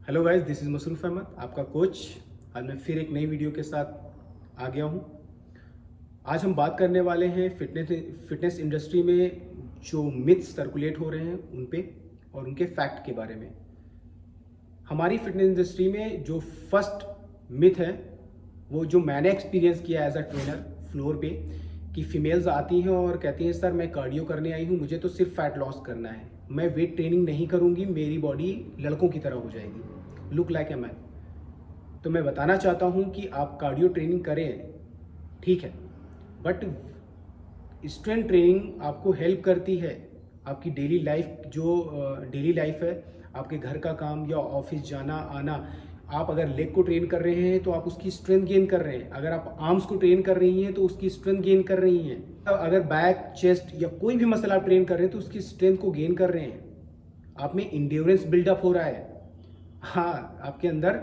Hello guys, this is मसरूफ़ अहमद, आपका coach. आज मैं फिर एक नई वीडियो के साथ आ गया हूँ। आज हम बात करने वाले हैं फिटनेस इंडस्ट्री में जो मिथ्स सर्कुलेट हो रहे हैं उन पे और उनके फैक्ट के बारे में। हमारी फिटनेस इंडस्ट्री में जो फर्स्ट मिथ है वो जो मैंने एक्सपीरियंस किया एज अ ट्रेनर फ्लोर पे, कि फीमेल्स आती हैं और कहती हैं सर मैं कार्डियो करने आई हूँ, मुझे तो सिर्फ फैट लॉस करना है, मैं वेट ट्रेनिंग नहीं करूँगी, मेरी बॉडी लड़कों की तरह हो जाएगी, लुक लाइक ए मैन। तो मैं बताना चाहता हूँ कि आप कार्डियो ट्रेनिंग करें, ठीक है, बट स्ट्रेंथ ट्रेनिंग आपको हेल्प करती है। आपकी डेली लाइफ जो डेली लाइफ है, आपके घर का काम या ऑफिस जाना आना, आप अगर लेग को ट्रेन कर रहे हैं तो आप उसकी स्ट्रेंथ गेन कर रहे हैं। अगर आप आर्म्स को ट्रेन कर रही हैं तो उसकी स्ट्रेंथ गेन कर रही हैं। अगर बैक, चेस्ट या कोई भी मसल आप ट्रेन कर रहे हैं तो उसकी स्ट्रेंथ को गेन कर रहे हैं। आप में इंड्योरेंस बिल्डअप हो रहा है। हाँ, आपके अंदर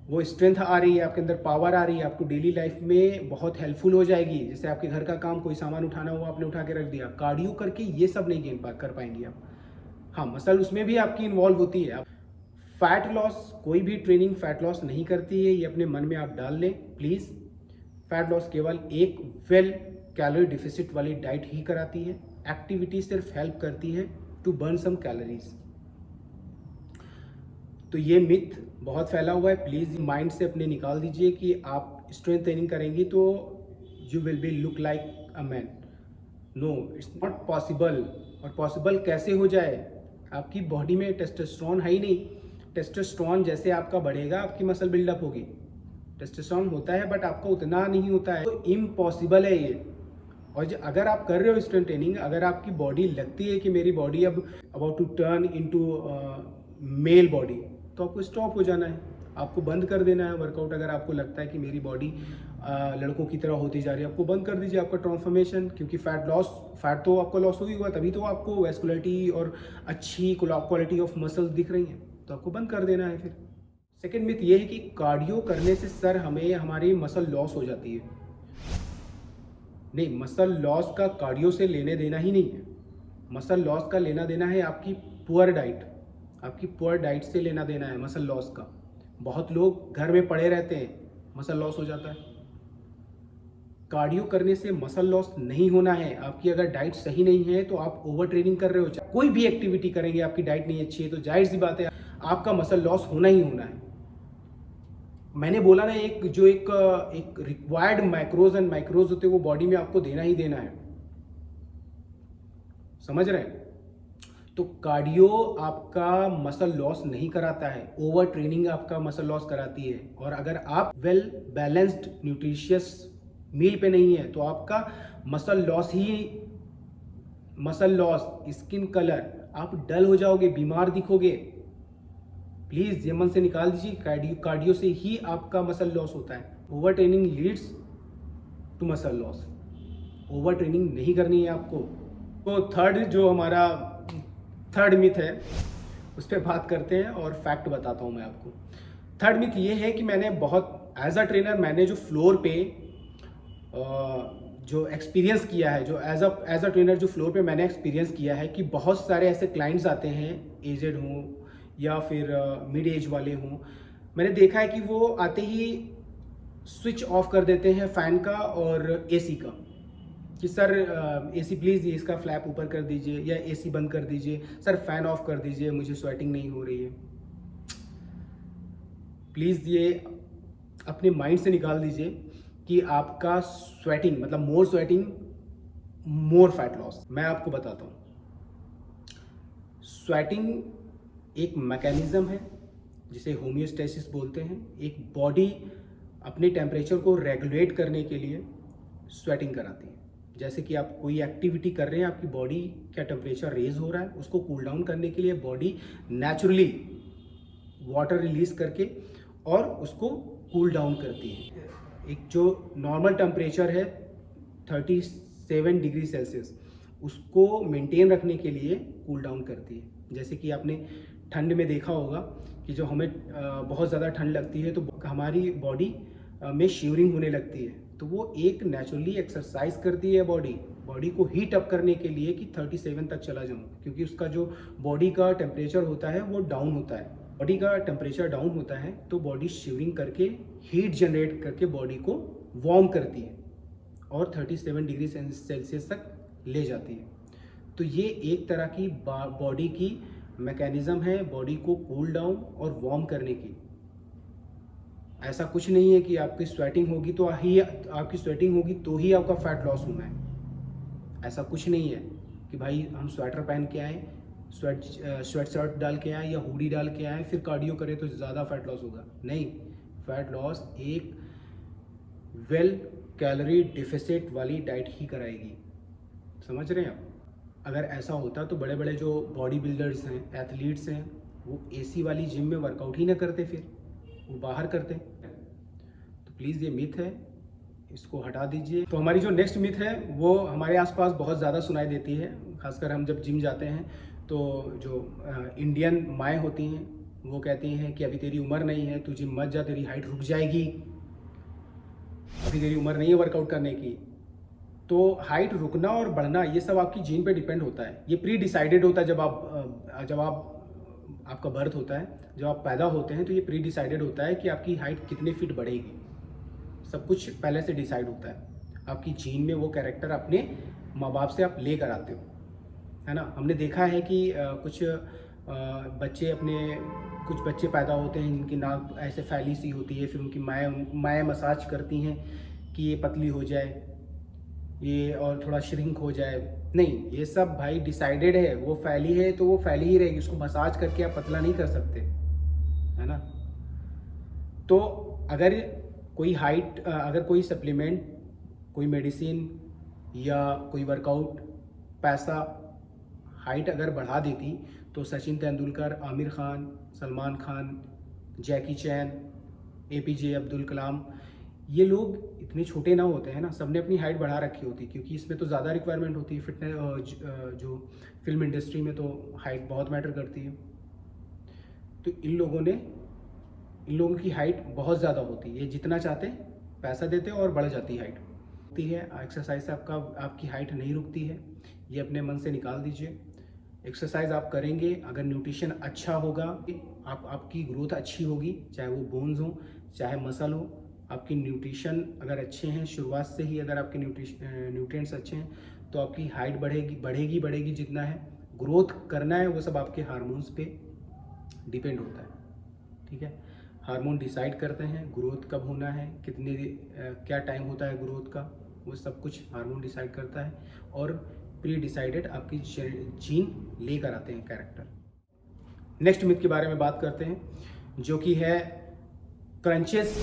वो स्ट्रेंथ आ रही है, आपके अंदर पावर आ रही है, आपको डेली लाइफ में बहुत हेल्पफुल हो जाएगी। जैसे आपके घर का काम, कोई सामान उठाना हुआ, आपने उठा के रख दिया, कार्डियो करके ये सब नहीं कर पाएंगे आप। हाँ, मसल उसमें भी आपकी इन्वॉल्व होती है। फैट लॉस, कोई भी ट्रेनिंग फैट लॉस नहीं करती है, ये अपने मन में आप डाल लें प्लीज़। फैट लॉस केवल एक वेल कैलोरी डिफिसिट वाली डाइट ही कराती है। एक्टिविटी सिर्फ हेल्प करती है टू बर्न सम कैलोरीज। तो ये मिथ बहुत फैला हुआ है, प्लीज़ माइंड से अपने निकाल दीजिए कि आप स्ट्रेंथ ट्रेनिंग करेंगी तो you will be look like a man. No, it's not possible. और पॉसिबल कैसे हो जाए? आपकी बॉडी में टेस्टोस्टेरोन है ही नहीं। टेस्टोस्टेरोन जैसे आपका बढ़ेगा आपकी मसल बिल्डअप होगी। टेस्टोस्टेरोन होता है बट आपका उतना नहीं होता है, तो इम्पॉसिबल है ये। और अगर आप कर रहे हो स्ट्रेंथ ट्रेनिंग, अगर आपकी बॉडी लगती है कि मेरी बॉडी अब about to turn into male body, तो आपको स्टॉप हो जाना है, आपको बंद कर देना है वर्कआउट। अगर आपको लगता है कि मेरी बॉडी लड़कों की तरह होती जा रही है, आपको बंद कर दीजिए आपका ट्रांसफॉर्मेशन। क्योंकि फैट तो आपका लॉस ही हुआ, तभी तो आपको वेस्कुलरिटी और अच्छी क्वालिटी ऑफ मसल्स दिख रही हैं, तो आपको बंद कर देना है। फिर सेकेंड मिथ ये है कि कार्डियो करने से सर हमें हमारी मसल लॉस हो जाती है। नहीं, मसल लॉस का कार्डियो से लेने देना ही नहीं है। मसल लॉस का लेना देना है आपकी पुअर डाइट, आपकी पुअर डाइट से लेना देना है मसल लॉस का। बहुत लोग घर में पड़े रहते हैं, मसल लॉस हो जाता है। कार्डियो करने से मसल लॉस नहीं होना है। आपकी अगर डाइट सही नहीं है तो आप ओवर ट्रेनिंग कर रहे हो। कोई भी एक्टिविटी करेंगे, आपकी डाइट नहीं अच्छी है तो जाहिर सी बात है आपका मसल लॉस होना ही होना है। मैंने बोला ना, एक रिक्वायर्ड मैक्रोज एंड माइक्रोज होते हैं, वो बॉडी में आपको देना ही देना है। समझ रहे हैं? तो कार्डियो आपका मसल लॉस नहीं कराता है, ओवर ट्रेनिंग आपका मसल लॉस कराती है। और अगर आप वेल बैलेंस्ड न्यूट्रिशियस मील पे नहीं है तो आपका मसल लॉस, स्किन कलर, आप डल हो जाओगे, बीमार दिखोगे। प्लीज ये मन से निकाल दीजिए, कार्डियो से ही आपका मसल लॉस होता है। Over training leads to muscle loss. Over training नहीं करनी है आपको। तो थर्ड मिथ है, उस पर बात करते हैं और फैक्ट बताता हूँ मैं आपको। थर्ड मिथ ये है कि मैंने बहुत एज अ ट्रेनर, मैंने जो फ्लोर पे जो एक्सपीरियंस किया है, जो एज अ ट्रेनर जो फ्लोर पे मैंने एक्सपीरियंस किया है कि बहुत सारे ऐसे क्लाइंट्स आते हैं, एजेड हों या फिर मिड एज वाले हों। मैंने देखा है कि वो आते ही स्विच ऑफ कर देते हैं फ़ैन का और एसी का, कि सर एसी प्लीज़ इसका फ्लैप ऊपर कर दीजिए, या एसी बंद कर दीजिए, सर फैन ऑफ कर दीजिए, मुझे स्वेटिंग नहीं हो रही है। प्लीज़ ये अपने माइंड से निकाल दीजिए कि आपका स्वेटिंग मतलब मोर स्वेटिंग मोर फैट लॉस। मैं आपको बताता हूँ, स्वेटिंग एक मैकेनिज्म है जिसे होमियोस्टेसिस बोलते हैं। एक बॉडी अपने टेम्परेचर को रेगुलेट करने के लिए स्वेटिंग कराती है। जैसे कि आप कोई एक्टिविटी कर रहे हैं, आपकी बॉडी का टेम्परेचर रेज हो रहा है, उसको कूल डाउन करने के लिए बॉडी नेचुरली वाटर रिलीज करके और उसको कूल डाउन करती है। एक जो नॉर्मल टेम्परेचर है 37 डिग्री सेल्सियस, उसको मेंटेन रखने के लिए कूल डाउन करती है। जैसे कि आपने ठंड में देखा होगा कि जो हमें बहुत ज़्यादा ठंड लगती है तो हमारी बॉडी में शिवरिंग होने लगती है, तो वो एक नेचुरली एक्सरसाइज करती है बॉडी को हीट अप करने के लिए कि 37 तक चला जाऊँ, क्योंकि उसका जो बॉडी का टेम्परेचर होता है वो डाउन होता है। बॉडी का टेम्परेचर डाउन होता है तो बॉडी शिवरिंग करके हीट जनरेट करके बॉडी को वार्म करती है और 37 डिग्री सेल्सियस तक ले जाती है। तो ये एक तरह की बॉडी की मैकेनिज़्म है बॉडी को कूल डाउन और वार्म करने की। ऐसा कुछ नहीं है कि आपकी स्वेटिंग होगी तो ही आपका फैट लॉस होना है। ऐसा कुछ नहीं है कि भाई हम स्वेटर पहन के आए, स्वेट शर्ट डाल के आए या हुडी डाल के आए फिर कार्डियो करें तो ज़्यादा फैट लॉस होगा। नहीं, फैट लॉस एक वेल कैलोरी डिफिसिट वाली डाइट ही कराएगी। समझ रहे हैं आप? अगर ऐसा होता तो बड़े बड़े जो बॉडी बिल्डर्स हैं, एथलीट्स हैं, वो एसी वाली जिम में वर्कआउट ही ना करते, फिर वो बाहर करते। तो प्लीज़ ये मिथ है, इसको हटा दीजिए। तो हमारी जो नेक्स्ट मिथ है वो हमारे आसपास बहुत ज़्यादा सुनाई देती है, खासकर हम जब जिम जाते हैं तो जो इंडियन माएँ होती हैं वो कहती हैं कि अभी तेरी उम्र नहीं है, तू जिम मत जा, तेरी हाइट रुक जाएगी, अभी तेरी उम्र नहीं है वर्कआउट करने की। तो हाइट रुकना और बढ़ना ये सब आपकी जीन पे डिपेंड होता है। ये प्री डिसाइडेड होता है जब आपका बर्थ होता है, जब आप पैदा होते हैं तो ये प्री डिसाइडेड होता है कि आपकी हाइट कितने फीट बढ़ेगी। सब कुछ पहले से डिसाइड होता है। आपकी जीन में वो कैरेक्टर अपने माँ बाप से आप ले कर आते हो, है ना। हमने देखा है कि कुछ बच्चे पैदा होते हैं जिनकी नाक ऐसे फैली सी होती है, फिर उनकी माएँ मसाज करती हैं कि ये पतली हो जाए, ये और थोड़ा श्रिंक हो जाए। नहीं, ये सब भाई डिसाइडेड है। वो फैली है तो वो फैली ही रहेगी, उसको मसाज करके आप पतला नहीं कर सकते, है ना। तो अगर कोई सप्लीमेंट, कोई मेडिसिन या कोई वर्कआउट पैसा हाइट अगर बढ़ा देती तो सचिन तेंदुलकर, आमिर खान, सलमान खान, जैकी चैन, APJ अब्दुल कलाम, ये लोग इतने छोटे ना होते हैं ना। सबने अपनी हाइट बढ़ा रखी होती, क्योंकि इसमें तो ज़्यादा रिक्वायरमेंट होती है। फिटनेस जो फिल्म इंडस्ट्री में तो हाइट बहुत मैटर करती है। तो इन लोगों की हाइट बहुत ज़्यादा होती है। ये जितना चाहते पैसा देते और बढ़ जाती है हाइट। रुकती है एक्सरसाइज से आपकी हाइट नहीं रुकती है, ये अपने मन से निकाल दीजिए। एक्सरसाइज आप करेंगे, अगर न्यूट्रिशन अच्छा होगा, आपकी ग्रोथ अच्छी होगी, चाहे वो बोन्स हो चाहे मसल हो। आपकी न्यूट्रिशन अगर अच्छे हैं, शुरुआत से ही अगर आपके न्यूट्रिएंट्स अच्छे हैं तो आपकी हाइट बढ़ेगी जितना है। ग्रोथ करना है वो सब आपके हार्मोन्स पे डिपेंड होता है, ठीक है। हार्मोन डिसाइड करते हैं ग्रोथ कब होना है, क्या टाइम होता है ग्रोथ का, वो सब कुछ हार्मोन डिसाइड करता है। और प्री डिसाइडेड आपकी जीन लेकर आते हैं कैरेक्टर। नेक्स्ट मिथ के बारे में बात करते हैं, जो कि है क्रंचेस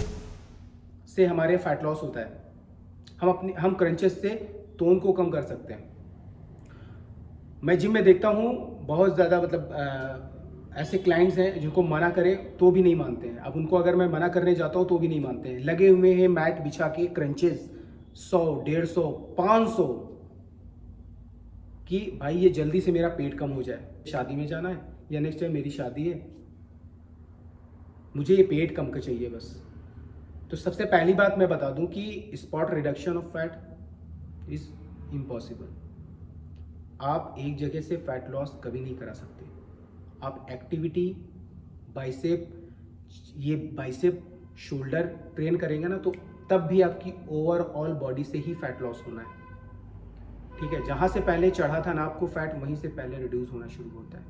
से हमारे फैट लॉस होता है। हम क्रंचेस से टोन को कम कर सकते हैं। मैं जिम में देखता हूँ बहुत ज़्यादा, मतलब ऐसे क्लाइंट्स हैं जिनको मना करें तो भी नहीं मानते हैं। अब उनको अगर मैं मना करने जाता हूँ तो भी नहीं मानते हैं। लगे हुए हैं मैट बिछा के क्रंचेस 100, 150, 500 कि भाई ये जल्दी से मेरा पेट कम हो जाए। शादी में जाना है या नेक्स्ट टाइम मेरी शादी है, मुझे ये पेट कम का चाहिए बस। तो सबसे पहली बात मैं बता दूं कि spot reduction of fat is impossible. आप एक जगह से फैट लॉस कभी नहीं करा सकते। आप एक्टिविटी, बाइसेप शोल्डर ट्रेन करेंगे ना, तो तब भी आपकी ओवरऑल बॉडी से ही फैट लॉस होना है, ठीक है। जहाँ से पहले चढ़ा था ना आपको फैट, वहीं से पहले रिड्यूस होना शुरू होता है।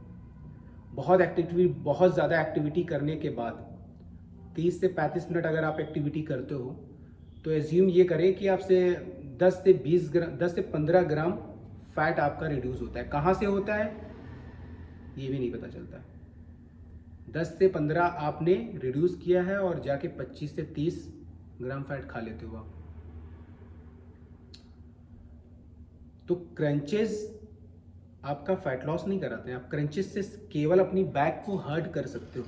बहुत ज़्यादा एक्टिविटी करने के बाद 30 से 35 मिनट अगर आप एक्टिविटी करते हो तो एज्यूम ये करें कि आपसे 10 से 15 ग्राम फैट आपका रिड्यूस होता है। कहाँ से होता है ये भी नहीं पता चलता। 10 से 15 आपने रिड्यूस किया है और जाके 25 से 30 ग्राम फैट खा लेते हो आप। तो क्रंचेस आपका फैट लॉस नहीं कराते हैं। आप क्रंचेस से केवल अपनी बैक को हर्ट कर सकते हो।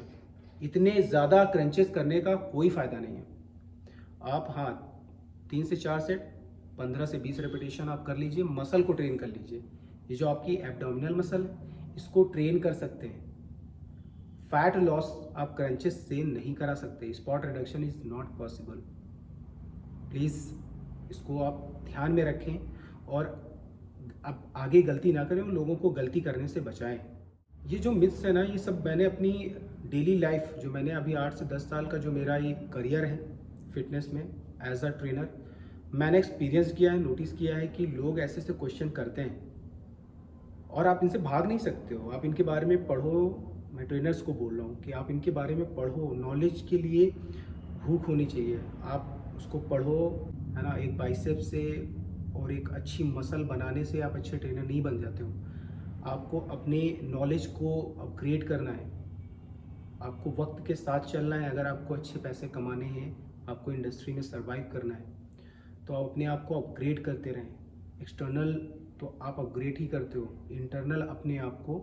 इतने ज़्यादा क्रंचेस करने का कोई फ़ायदा नहीं है। आप 3 से 4 सेट, 15 से 20 रेपिटेशन आप कर लीजिए, मसल को ट्रेन कर लीजिए। ये जो आपकी एब्डोमिनल मसल है इसको ट्रेन कर सकते हैं। फैट लॉस आप क्रंचेस से नहीं करा सकते। Spot reduction is not possible. Please इसको आप ध्यान में रखें और अब आगे गलती ना करें, उन लोगों को गलती करने से बचाएं। ये जो मिथ्स है ना, ये सब मैंने अपनी डेली लाइफ, जो मैंने अभी 8 से 10 साल का जो मेरा ये करियर है फिटनेस में एज अ ट्रेनर, मैंने एक्सपीरियंस किया है, नोटिस किया है कि लोग ऐसे ऐसे क्वेश्चन करते हैं और आप इनसे भाग नहीं सकते हो। आप इनके बारे में पढ़ो। मैं ट्रेनर्स को बोल रहा हूँ कि आप इनके बारे में पढ़ो। नॉलेज के लिए भूख होनी चाहिए, आप उसको पढ़ो, है ना। एक बाइसेप से और एक अच्छी मसल बनाने से आप अच्छे ट्रेनर नहीं बन जाते हो। आपको अपने नॉलेज को अपग्रेड करना है, आपको वक्त के साथ चलना है। अगर आपको अच्छे पैसे कमाने हैं, आपको इंडस्ट्री में सर्वाइव करना है, तो आप अपने आप को अपग्रेड करते रहें। एक्सटर्नल तो आप अपग्रेड ही करते हो, इंटरनल अपने आप को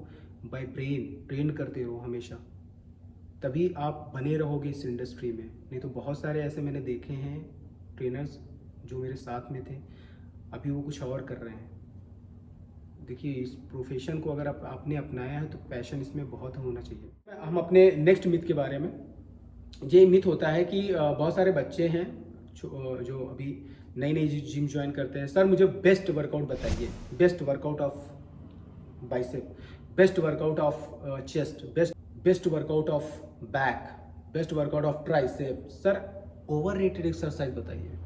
बाय ब्रेन ट्रेन करते रहो हमेशा, तभी आप बने रहोगे इस इंडस्ट्री में। नहीं तो बहुत सारे ऐसे मैंने देखे हैं ट्रेनर्स जो मेरे साथ में थे, अभी वो कुछ और कर रहे हैं। देखिए, इस प्रोफेशन को अगर आपने अपनाया है तो पैशन इसमें बहुत होना चाहिए। हम अपने नेक्स्ट मिथ के बारे में, ये मिथ होता है कि बहुत सारे बच्चे हैं जो अभी नई नई जिम ज्वाइन करते हैं। सर मुझे बेस्ट वर्कआउट बताइए, best workout of bicep, best workout of chest, best workout of back, best workout of tricep. Sir over rated exercise बताइए।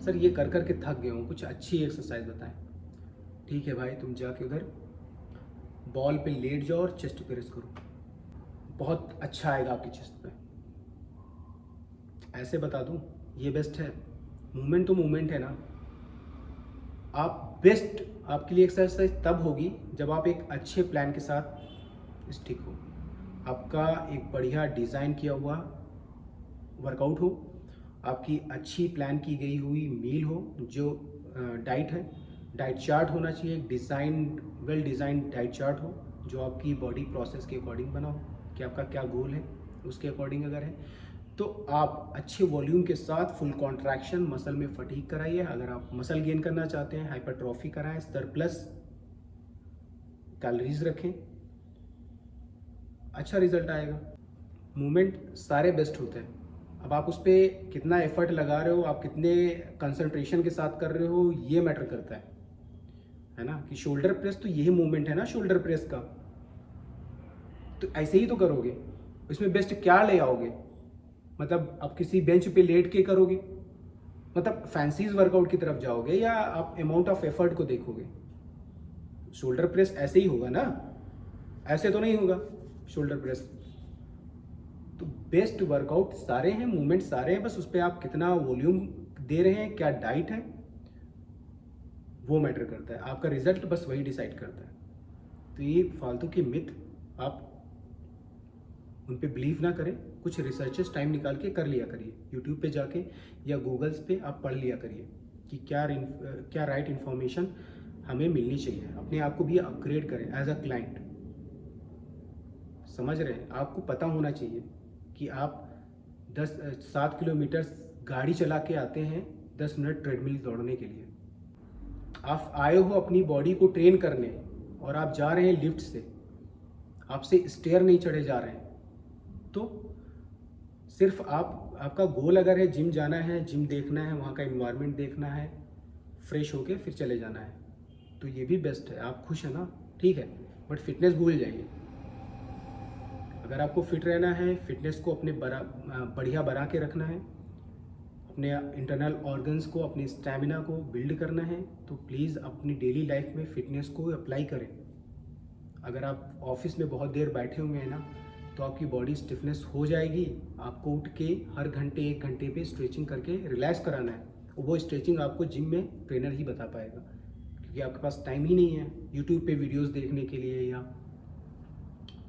सर ये कर कर के थक गया हूँ, कुछ अच्छी एक्सरसाइज बताएं। ठीक है भाई, तुम जाके उधर बॉल पे लेट जाओ और चेस्ट प्रेस करो, बहुत अच्छा आएगा आपकी चेस्ट पे। ऐसे बता दूं, ये बेस्ट है। मूवमेंट तो मूवमेंट है ना। आप बेस्ट, आपके लिए एक्सरसाइज तब होगी जब आप एक अच्छे प्लान के साथ स्टिक हो, आपका एक बढ़िया डिज़ाइन किया हुआ वर्कआउट हो, आपकी अच्छी प्लान की गई हुई मील हो, जो डाइट है, डाइट चार्ट होना चाहिए, design well design diet chart हो जो आपकी बॉडी प्रोसेस के अकॉर्डिंग बना हो कि आपका क्या गोल है, उसके अकॉर्डिंग अगर है तो आप अच्छे वॉल्यूम के साथ फुल कॉन्ट्रैक्शन, मसल में फटीग कराइए। अगर आप मसल गेन करना चाहते हैं, हाइपरट्रॉफी कराएं, सरप्लस कैलोरीज रखें, अच्छा रिजल्ट आएगा। मूवमेंट सारे बेस्ट होते हैं, अब आप उस पर कितना एफर्ट लगा रहे हो, आप कितने कंसंट्रेशन के साथ कर रहे हो, ये मैटर करता है ना। कि शोल्डर प्रेस तो यही मूवमेंट है ना शोल्डर प्रेस का, तो ऐसे ही तो करोगे। इसमें बेस्ट क्या ले आओगे? मतलब आप किसी बेंच पे लेट के करोगे, मतलब फैंसीज वर्कआउट की तरफ जाओगे, या आप अमाउंट ऑफ एफर्ट को देखोगे? शोल्डर प्रेस ऐसे ही होगा ना, ऐसे तो नहीं होगा शोल्डर प्रेस। तो बेस्ट वर्कआउट सारे हैं, मूवमेंट सारे हैं, बस उस पर आप कितना वॉल्यूम दे रहे हैं, क्या डाइट है, वो मैटर करता है। आपका रिजल्ट बस वही डिसाइड करता है। तो ये फालतू की मिथ आप उन पे बिलीव ना करें, कुछ रिसर्चेस टाइम निकाल के कर लिया करिए, यूट्यूब पे जाके या गूगल्स पे आप पढ़ लिया करिए कि क्या राइट इन्फॉर्मेशन हमें मिलनी चाहिए। अपने आप को भी अपग्रेड करें एज अ क्लाइंट। समझ रहे हैं? आपको पता होना चाहिए कि आप 7 किलोमीटर गाड़ी चला के आते हैं 10 मिनट ट्रेडमिल दौड़ने के लिए। आप आए हो अपनी बॉडी को ट्रेन करने और आप जा रहे हैं लिफ्ट से, आपसे स्टेयर नहीं चढ़े जा रहे हैं। तो सिर्फ आपका गोल अगर है जिम जाना है, जिम देखना है, वहाँ का इन्वायरमेंट देखना है, फ्रेश होके फिर चले जाना है, तो ये भी बेस्ट है। आप खुश है ना, ठीक है, बट फिटनेस भूल जाइए। अगर आपको फिट रहना है, फिटनेस को अपने बढ़िया बना के रखना है, अपने इंटरनल ऑर्गन्स को, अपने स्टैमिना को बिल्ड करना है, तो प्लीज़ अपनी डेली लाइफ में फिटनेस को अप्लाई करें। अगर आप ऑफिस में बहुत देर बैठे हुए हैं ना, तो आपकी बॉडी स्टिफनेस हो जाएगी। आपको उठ के हर घंटे 1 घंटे पे स्ट्रेचिंग करके रिलैक्स कराना है। वो स्ट्रेचिंग आपको जिम में ट्रेनर ही बता पाएगा, क्योंकि आपके पास टाइम ही नहीं है यूट्यूब पे वीडियोस देखने के लिए या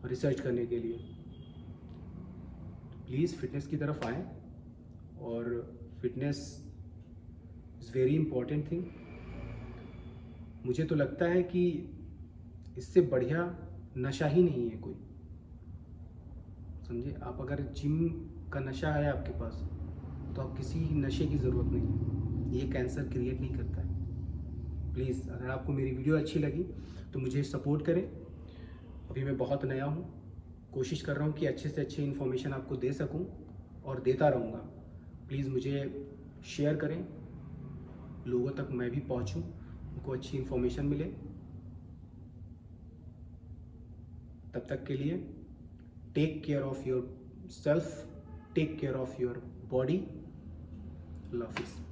रिसर्च करने के लिए। प्लीज़ फिटनेस की तरफ आएँ, और fitness is very important thing. मुझे तो लगता है कि इससे बढ़िया नशा ही नहीं है कोई। समझे? आप अगर जिम का नशा है आपके पास, तो आप किसी नशे की ज़रूरत नहीं है, ये कैंसर क्रिएट नहीं करता है। प्लीज़, अगर आपको मेरी वीडियो अच्छी लगी तो मुझे सपोर्ट करें। अभी मैं बहुत नया हूँ, कोशिश कर रहा हूँ कि अच्छे से अच्छी इन्फॉर्मेशन आपको दे सकूँ और देता रहूँगा। प्लीज़ मुझे शेयर करें, लोगों तक मैं भी पहुँचूँ, उनको अच्छी इन्फॉर्मेशन मिले। तब तक के लिए take care of yourself, take care of your body. Allah हाफिज़।